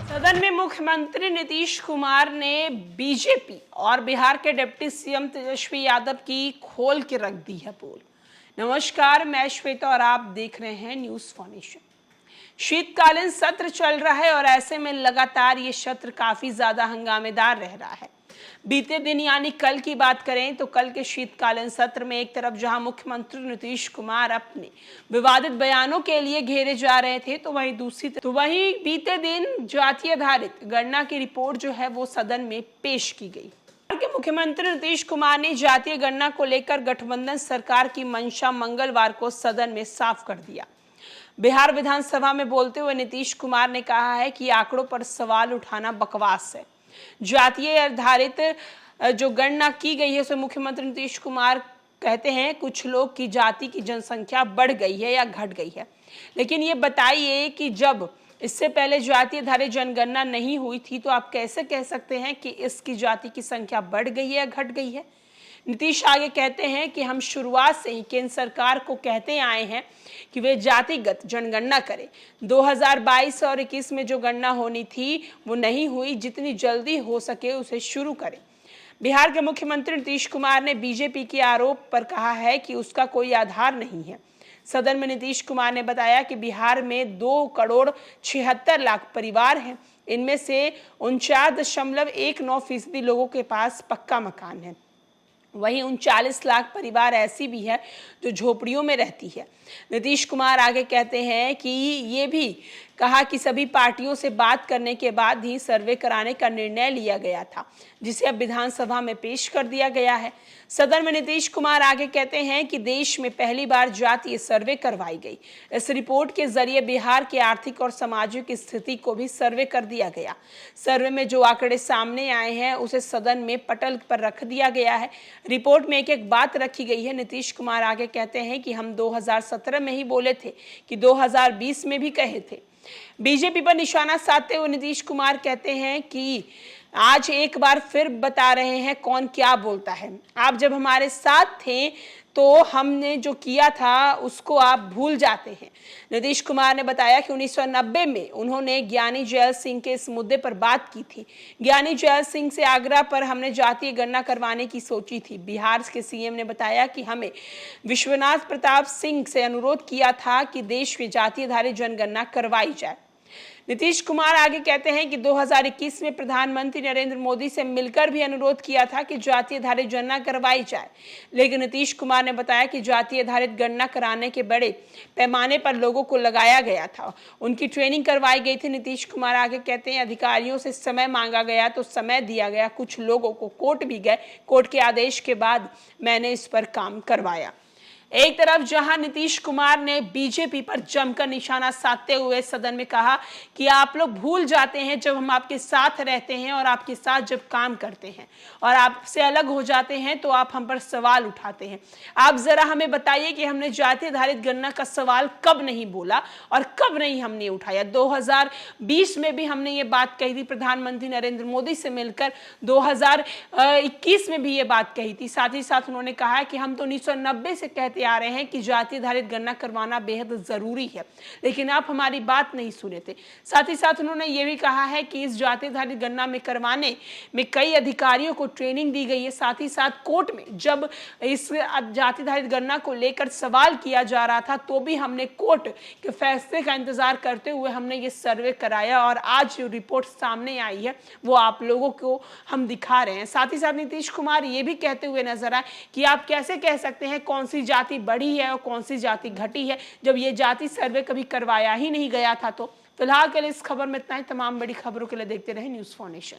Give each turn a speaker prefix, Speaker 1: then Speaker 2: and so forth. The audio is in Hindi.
Speaker 1: सदन में मुख्यमंत्री नीतीश कुमार ने बीजेपी और बिहार के डिप्टी सीएम तेजस्वी यादव की खोल के रख दी है पोल। नमस्कार, मैं श्वेता और आप देख रहे हैं न्यूज फॉर्मेशन। शीतकालीन सत्र चल रहा है और ऐसे में लगातार ये सत्र काफी ज्यादा हंगामेदार रह रहा है। बीते दिन यानी कल की बात करें तो कल के शीतकालीन सत्र में एक तरफ जहां मुख्यमंत्री नीतीश कुमार अपने विवादित बयानों के लिए घेरे जा रहे थे, तो वहीं बीते दिन जातीय आधारित गणना की रिपोर्ट जो है वो सदन में पेश की गई। बिहार के मुख्यमंत्री नीतीश कुमार ने जातीय गणना को लेकर गठबंधन सरकार की मंशा मंगलवार को सदन में साफ कर दिया। बिहार विधानसभा में बोलते हुए नीतीश कुमार ने कहा है कि आंकड़ों पर सवाल उठाना बकवास है। जातीय आधारित जो गणना की गई है उसे मुख्यमंत्री नीतीश कुमार कहते हैं कुछ लोग की जाति की जनसंख्या बढ़ गई है या घट गई है, लेकिन ये बताइए कि जब इससे पहले जातीय आधारित जनगणना नहीं हुई थी तो आप कैसे कह सकते हैं कि इसकी जाति की संख्या बढ़ गई है या घट गई है। नीतीश आगे कहते हैं कि हम शुरुआत से ही केंद्र सरकार को कहते आए हैं कि वे जातिगत जनगणना करें। 2022 और 21 में जो गणना होनी थी वो नहीं हुई, जितनी जल्दी हो सके उसे शुरू करें। बिहार के मुख्यमंत्री नीतीश कुमार ने बीजेपी के आरोप पर कहा है कि उसका कोई आधार नहीं है। सदन में नीतीश कुमार ने बताया कि बिहार में 2,76,00,000 परिवार हैं। इनमें से 49.19% लोगों के पास पक्का मकान है। वहीं 39 लाख परिवार ऐसी भी है जो झोपड़ियों में रहती है। नीतीश कुमार आगे कहते हैं कि ये भी कहा कि सभी पार्टियों से बात करने के बाद ही सर्वे कराने का निर्णय लिया गया था, जिसे अब विधानसभा में पेश कर दिया गया है। सदन में नीतीश कुमार आगे कहते हैं कि देश में पहली बार जातीय सर्वे करवाई गई। इस रिपोर्ट के जरिए बिहार की आर्थिक और सामाजिक स्थिति को भी सर्वे कर दिया गया। सर्वे में जो आंकड़े सामने आए हैं उसे सदन में पटल पर रख दिया गया है। रिपोर्ट में एक एक बात रखी गई है। नीतीश कुमार आगे कहते हैं कि हम 2017 में ही बोले थे कि 2020 में भी कहे थे। बीजेपी पर निशाना साधते हुए नीतीश कुमार कहते हैं कि आज एक बार फिर बता रहे हैं कौन क्या बोलता है। आप जब हमारे साथ थे तो हमने जो किया था उसको आप भूल जाते हैं। नीतीश कुमार ने बताया कि 1990 में उन्होंने ज्ञानी जैल सिंह के इस मुद्दे पर बात की थी। ज्ञानी जैल सिंह से आग्रह पर हमने जातीय गणना करवाने की सोची थी। बिहार के सीएम ने बताया कि हमें विश्वनाथ प्रताप सिंह से अनुरोध किया था कि देश में जातीय आधारित जनगणना करवाई जाए। नीतीश कुमार आगे कहते हैं कि 2021 में प्रधानमंत्री नरेंद्र मोदी से मिलकर भी अनुरोध किया था कि जातीय आधारित गणना करवाई जाए, लेकिन नीतीश कुमार ने बताया कि जातीय आधारित गणना कराने के बड़े पैमाने पर लोगों को लगाया गया था, उनकी ट्रेनिंग करवाई गई थी। नीतीश कुमार आगे कहते हैं अधिकारियों से समय मांगा गया तो समय दिया गया, कुछ लोगों को कोर्ट भी गए, कोर्ट के आदेश के बाद मैंने इस पर काम करवाया। एक तरफ जहां नीतीश कुमार ने बीजेपी पर जमकर निशाना साधते हुए सदन में कहा कि आप लोग भूल जाते हैं जब हम आपके साथ रहते हैं और आपके साथ जब काम करते हैं और आपसे अलग हो जाते हैं तो आप हम पर सवाल उठाते हैं। आप जरा हमें बताइए कि हमने जातीय आधारित गणना का सवाल कब नहीं बोला और कब नहीं हमने उठाया। 2020 में भी हमने ये बात कही थी, प्रधानमंत्री नरेंद्र मोदी से मिलकर 2021 में भी ये बात कही थी। साथ ही साथ उन्होंने कहा कि हम तो 1990 से कहते आ रहे हैं कि जातीय आधारित गणना करवाना बेहद जरूरी है, लेकिन आप हमारी बात नहीं सुने थे। साथ ही साथ उन्होंने ये भी कहा है कि इस जातीय आधारित गणना में करवाने में कई अधिकारियों को ट्रेनिंग दी गई है। साथ ही साथ कोर्ट में जब इस जातीय आधारित गणना को लेकर सवाल किया जा रहा था तो भी हमने कोर्ट के फैसले का इंतजार करते हुए हमने ये सर्वे कराया और आज जो रिपोर्ट सामने आई है वो आप लोगों को हम दिखा रहे हैं। साथ ही साथ नीतीश कुमार ये भी कहते हुए नजर आए कि आप कैसे कह सकते हैं कौन सी जाति बढ़ी है और कौन सी जाति घटी है जब ये जाति सर्वे कभी करवाया ही नहीं गया था। तो फिलहाल के लिए इस खबर में इतना ही। तमाम बड़ी खबरों के लिए देखते रहे न्यूज फॉर्मेशन।